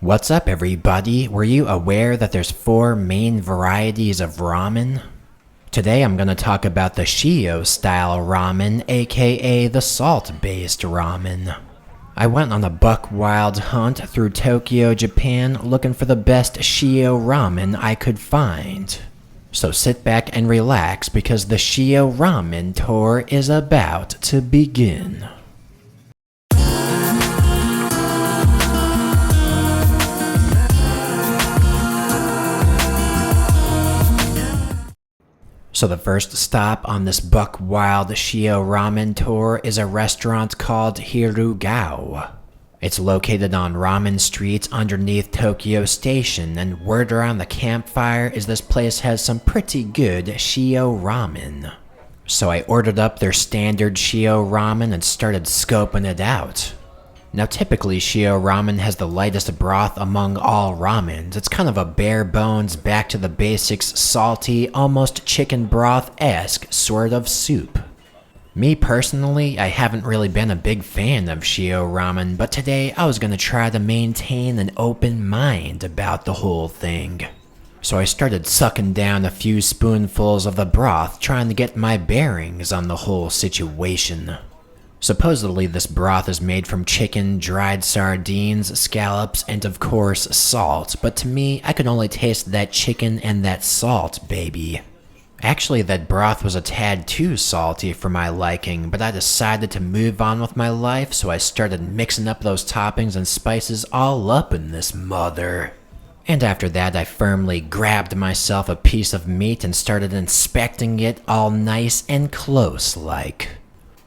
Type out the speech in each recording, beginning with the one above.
What's up everybody? Were you aware that there's 4 main varieties of ramen? Today I'm gonna talk about the Shio style ramen, aka the salt-based ramen. I went on a buck-wild hunt through Tokyo, Japan, looking for the best Shio ramen I could find. So sit back and relax because the Shio Ramen tour is about to begin. So the first stop on this buck-wild Shio Ramen tour is a restaurant called Hirugao. It's located on Ramen Street underneath Tokyo Station, and word around the campfire is this place has some pretty good Shio Ramen. So I ordered up their standard Shio Ramen and started scoping it out. Now typically Shio Ramen has the lightest broth among all ramens. It's kind of a bare bones, back to the basics, salty, almost chicken broth-esque sort of soup. Me personally, I haven't really been a big fan of Shio Ramen, but today I was gonna try to maintain an open mind about the whole thing. So I started sucking down a few spoonfuls of the broth, trying to get my bearings on the whole situation. Supposedly this broth is made from chicken, dried sardines, scallops, and of course salt, but to me, I could only taste that chicken and that salt, baby. Actually, that broth was a tad too salty for my liking, but I decided to move on with my life, so I started mixing up those toppings and spices all up in this mother. And after that, I firmly grabbed myself a piece of meat and started inspecting it all nice and close-like.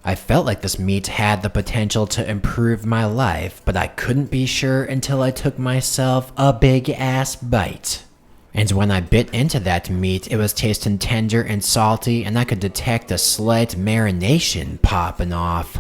I felt like this meat had the potential to improve my life, but I couldn't be sure until I took myself a big-ass bite. And when I bit into that meat, it was tasting tender and salty, and I could detect a slight marination popping off.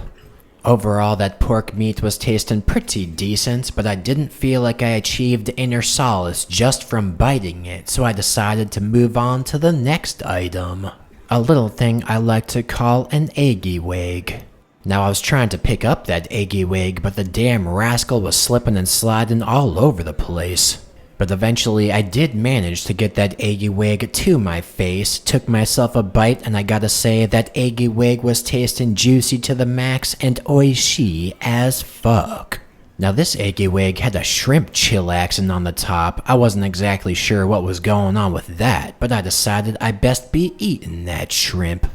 Overall, that pork meat was tasting pretty decent, but I didn't feel like I achieved inner solace just from biting it, so I decided to move on to the next item. A little thing I like to call an Akihabara. Now I was trying to pick up that Akihabara, but the damn rascal was slipping and sliding all over the place. But eventually I did manage to get that Akihabara to my face, took myself a bite, and I gotta say that Akihabara was tasting juicy to the max and oishii as fuck. Now this Akihabara had a shrimp chillaxin on the top. I wasn't exactly sure what was going on with that, but I decided I best be eating that shrimp.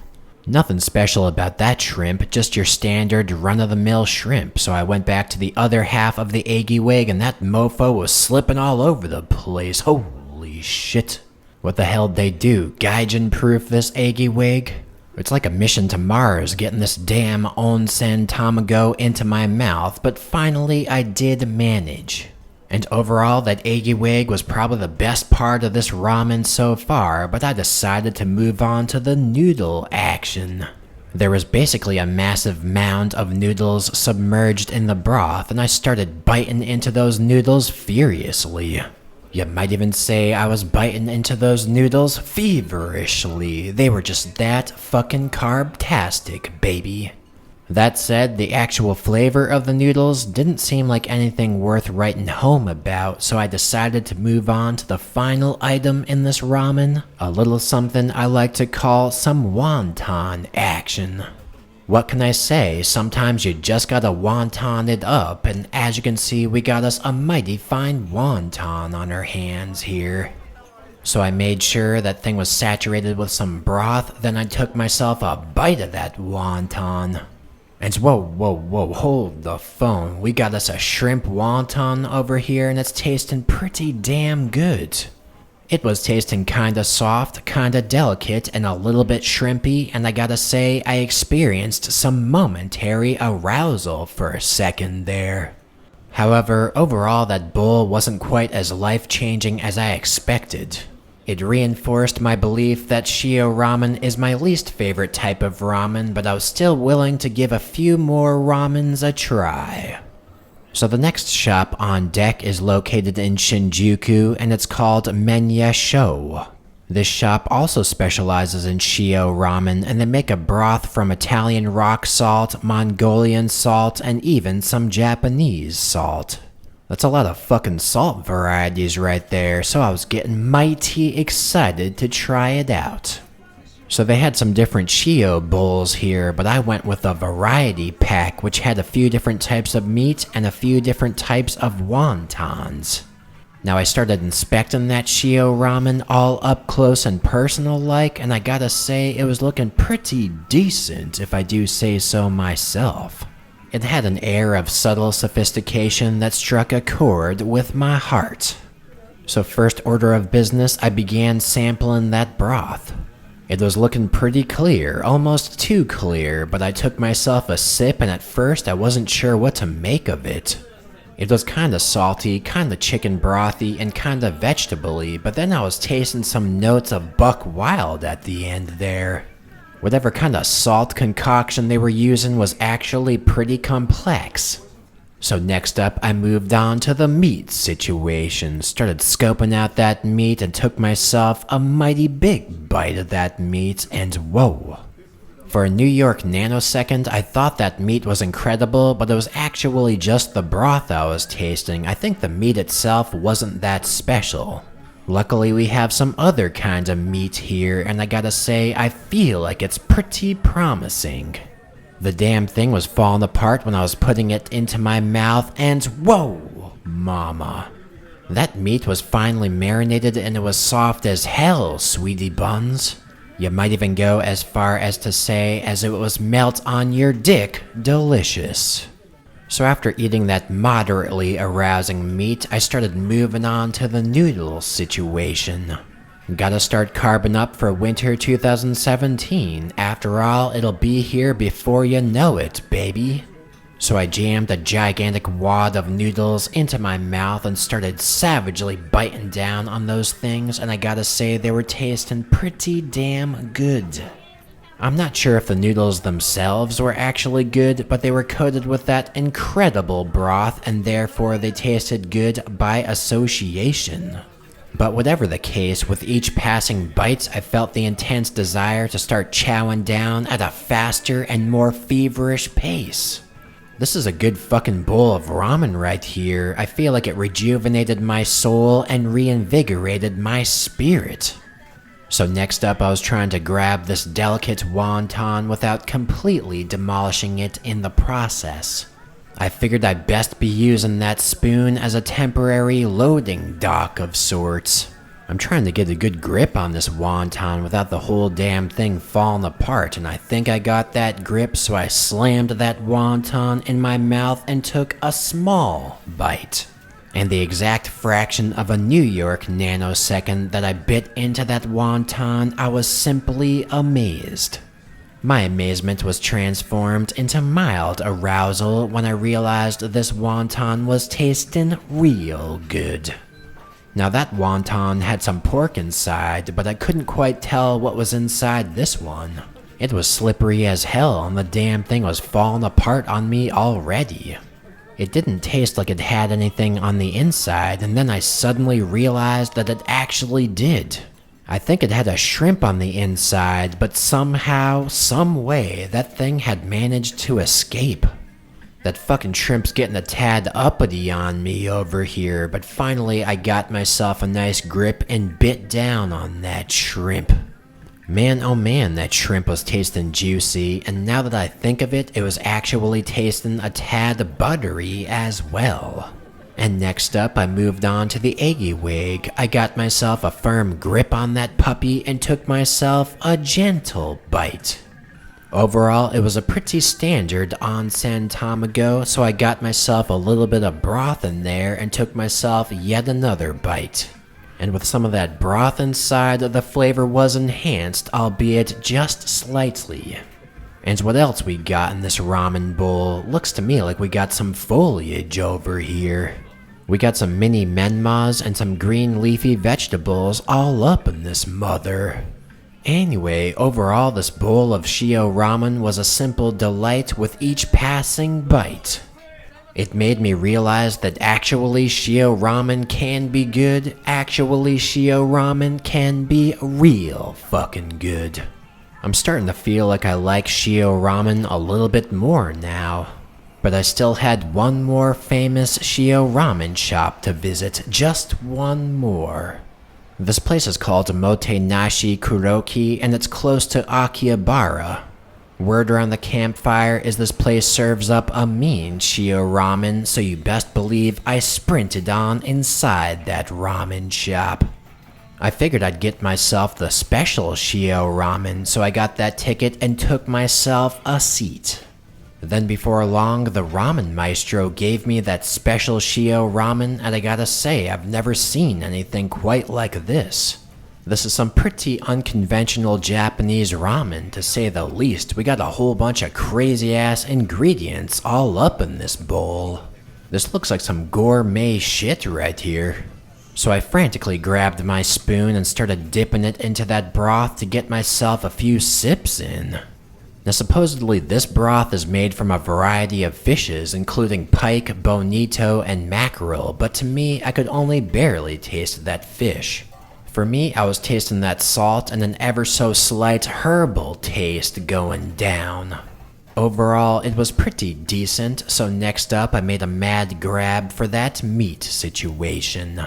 Nothing special about that shrimp, just your standard run-of-the-mill shrimp, so I went back to the other half of the Akihabara and that mofo was slipping all over the place. Holy shit. What the hell'd they do? Gaijin-proof this Akihabara? It's like a mission to Mars getting this damn onsen tamago into my mouth, but finally I did manage. And overall, that Akihabara was probably the best part of this ramen so far, but I decided to move on to the noodle action. There was basically a massive mound of noodles submerged in the broth, and I started biting into those noodles furiously. You might even say I was biting into those noodles feverishly. They were just that fucking carb-tastic, baby. That said, the actual flavor of the noodles didn't seem like anything worth writing home about, so I decided to move on to the final item in this ramen, a little something I like to call some wonton action. What can I say, sometimes you just gotta wonton it up, and as you can see, we got us a mighty fine wonton on our hands here. So I made sure that thing was saturated with some broth, then I took myself a bite of that wonton. And whoa, hold the phone. We got us a shrimp wonton over here, and it's tasting pretty damn good. It was tasting kinda soft, kinda delicate, and a little bit shrimpy, and I gotta say I experienced some momentary arousal for a second there. However, overall that bowl wasn't quite as life-changing as I expected. It reinforced my belief that Shio Ramen is my least favorite type of ramen, but I was still willing to give a few more ramens a try. So the next shop on deck is located in Shinjuku, and it's called MENSHO. This shop also specializes in Shio Ramen, and they make a broth from Italian rock salt, Mongolian salt, and even some Japanese salt. That's a lot of fucking salt varieties right there, so I was getting mighty excited to try it out. So they had some different Shio bowls here, but I went with a variety pack which had a few different types of meat and a few different types of wontons. Now I started inspecting that Shio Ramen all up close and personal like, and I gotta say it was looking pretty decent if I do say so myself. It had an air of subtle sophistication that struck a chord with my heart. So first order of business, I began sampling that broth. It was looking pretty clear, almost too clear, but I took myself a sip and at first I wasn't sure what to make of it. It was kinda salty, kinda chicken brothy, and kinda vegetable-y, but then I was tasting some notes of buck wild at the end there. Whatever kind of salt concoction they were using was actually pretty complex. So next up, I moved on to the meat situation, started scoping out that meat and took myself a mighty big bite of that meat, and whoa. For a New York nanosecond, I thought that meat was incredible, but it was actually just the broth I was tasting. I think the meat itself wasn't that special. Luckily, we have some other kind of meat here, and I gotta say, I feel like it's pretty promising. The damn thing was falling apart when I was putting it into my mouth, and whoa, mama. That meat was finally marinated and it was soft as hell, sweetie buns. You might even go as far as to say as it was melt on your dick delicious. So after eating that moderately arousing meat, I started moving on to the noodles situation. Gotta start carbing up for winter 2017. After all, it'll be here before you know it, baby. So I jammed a gigantic wad of noodles into my mouth and started savagely biting down on those things, and I gotta say they were tasting pretty damn good. I'm not sure if the noodles themselves were actually good, but they were coated with that incredible broth and therefore they tasted good by association. But whatever the case, with each passing bite, I felt the intense desire to start chowing down at a faster and more feverish pace. This is a good fucking bowl of ramen right here. I feel like it rejuvenated my soul and reinvigorated my spirit. So next up, I was trying to grab this delicate wonton without completely demolishing it in the process. I figured I'd best be using that spoon as a temporary loading dock of sorts. I'm trying to get a good grip on this wonton without the whole damn thing falling apart, and I think I got that grip, so I slammed that wonton in my mouth and took a small bite. And the exact fraction of a New York nanosecond that I bit into that wonton, I was simply amazed. My amazement was transformed into mild arousal when I realized this wonton was tasting real good. Now that wonton had some pork inside, but I couldn't quite tell what was inside this one. It was slippery as hell and the damn thing was falling apart on me already. It didn't taste like it had anything on the inside, and then I suddenly realized that it actually did. I think it had a shrimp on the inside, but somehow, some way, that thing had managed to escape. That fucking shrimp's getting a tad uppity on me over here, but finally I got myself a nice grip and bit down on that shrimp. Man, oh man, that shrimp was tasting juicy, and now that I think of it, it was actually tasting a tad buttery as well. And next up, I moved on to the eggy wig. I got myself a firm grip on that puppy and took myself a gentle bite. Overall, it was a pretty standard onsen tamago, so I got myself a little bit of broth in there and took myself yet another bite. And with some of that broth inside, the flavor was enhanced, albeit just slightly. And what else we got in this ramen bowl? Looks to me like we got some foliage over here. We got some mini menmas and some green leafy vegetables all up in this mother. Anyway, overall this bowl of Shio Ramen was a simple delight with each passing bite. It made me realize that actually Shio Ramen can be good, actually Shio Ramen can be real fucking good. I'm starting to feel like I like Shio Ramen a little bit more now. But I still had one more famous Shio Ramen shop to visit, just one more. This place is called Motenashi Kuroki, and it's close to Akihabara. Word around the campfire is this place serves up a mean Shio Ramen, so you best believe I sprinted on inside that ramen shop. I figured I'd get myself the special Shio Ramen, so I got that ticket and took myself a seat. Then before long, the ramen maestro gave me that special Shio Ramen, and I gotta say, I've never seen anything quite like this. This is some pretty unconventional Japanese ramen, to say the least. We got a whole bunch of crazy-ass ingredients all up in this bowl. This looks like some gourmet shit right here. So I frantically grabbed my spoon and started dipping it into that broth to get myself a few sips in. Now supposedly this broth is made from a variety of fishes, including pike, bonito, and mackerel, but to me, I could only barely taste that fish. For me, I was tasting that salt and an ever so slight herbal taste going down. Overall, it was pretty decent, so next up I made a mad grab for that meat situation.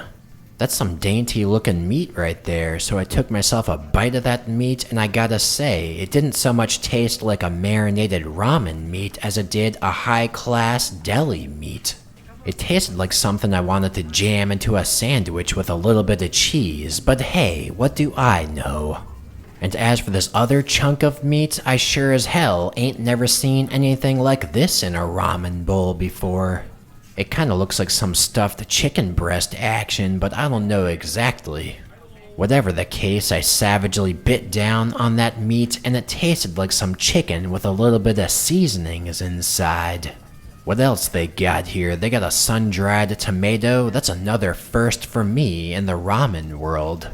That's some dainty looking meat right there, so I took myself a bite of that meat, and I gotta say, it didn't so much taste like a marinated ramen meat as it did a high-class deli meat. It tasted like something I wanted to jam into a sandwich with a little bit of cheese, but hey, what do I know? And as for this other chunk of meat, I sure as hell ain't never seen anything like this in a ramen bowl before. It kinda looks like some stuffed chicken breast action, but I don't know exactly. Whatever the case, I savagely bit down on that meat, and it tasted like some chicken with a little bit of seasonings inside. What else they got here? They got a sun-dried tomato. That's another first for me in the ramen world.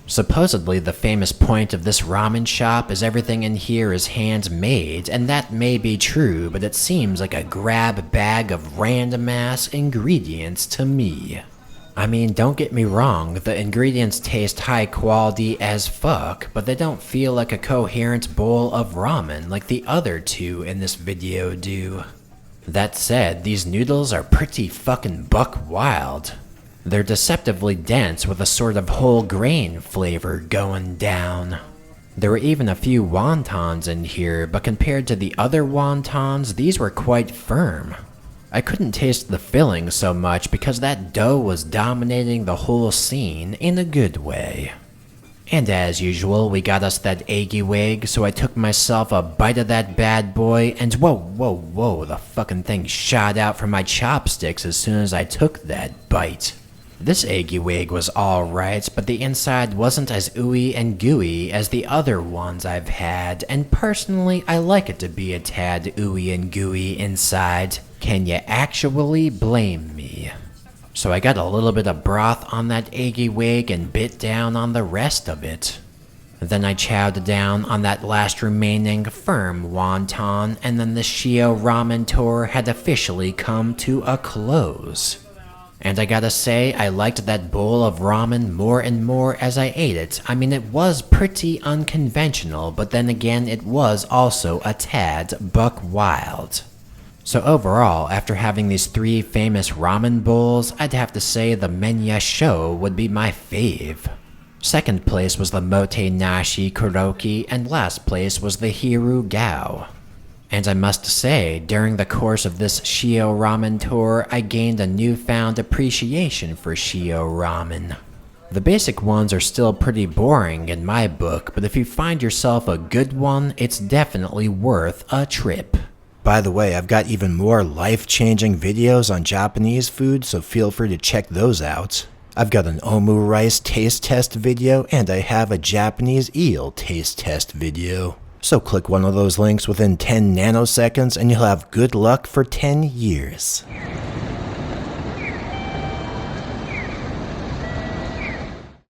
Supposedly, the famous point of this ramen shop is everything in here is handmade, and that may be true, but it seems like a grab bag of random-ass ingredients to me. I mean, don't get me wrong, the ingredients taste high quality as fuck, but they don't feel like a coherent bowl of ramen like the other two in this video do. That said, these noodles are pretty fucking buck wild. They're deceptively dense with a sort of whole grain flavor going down. There were even a few wontons in here, but compared to the other wontons, these were quite firm. I couldn't taste the filling so much because that dough was dominating the whole scene in a good way. And as usual, we got us that eggy-wig, so I took myself a bite of that bad boy, and whoa, the fucking thing shot out from my chopsticks as soon as I took that bite. This eggy-wig was alright, but the inside wasn't as ooey and gooey as the other ones I've had, and personally I like it to be a tad ooey and gooey inside. Can you actually blame me? So I got a little bit of broth on that eggy-wig and bit down on the rest of it. Then I chowed down on that last remaining firm wonton, and then the Shio Ramen tour had officially come to a close. And I gotta say, I liked that bowl of ramen more and more as I ate it. I mean, it was pretty unconventional, but then again, it was also a tad buck wild. So overall, after having these three famous ramen bowls, I'd have to say the MENSHO would be my fave. Second place was the Motenashi Kuroki, and last place was the Hirugao. And I must say, during the course of this Shio Ramen tour, I gained a newfound appreciation for Shio Ramen. The basic ones are still pretty boring in my book, but if you find yourself a good one, it's definitely worth a trip. By the way, I've got even more life-changing videos on Japanese food, so feel free to check those out. I've got an omu rice taste test video, and I have a Japanese eel taste test video. So click one of those links within 10 nanoseconds and you'll have good luck for 10 years.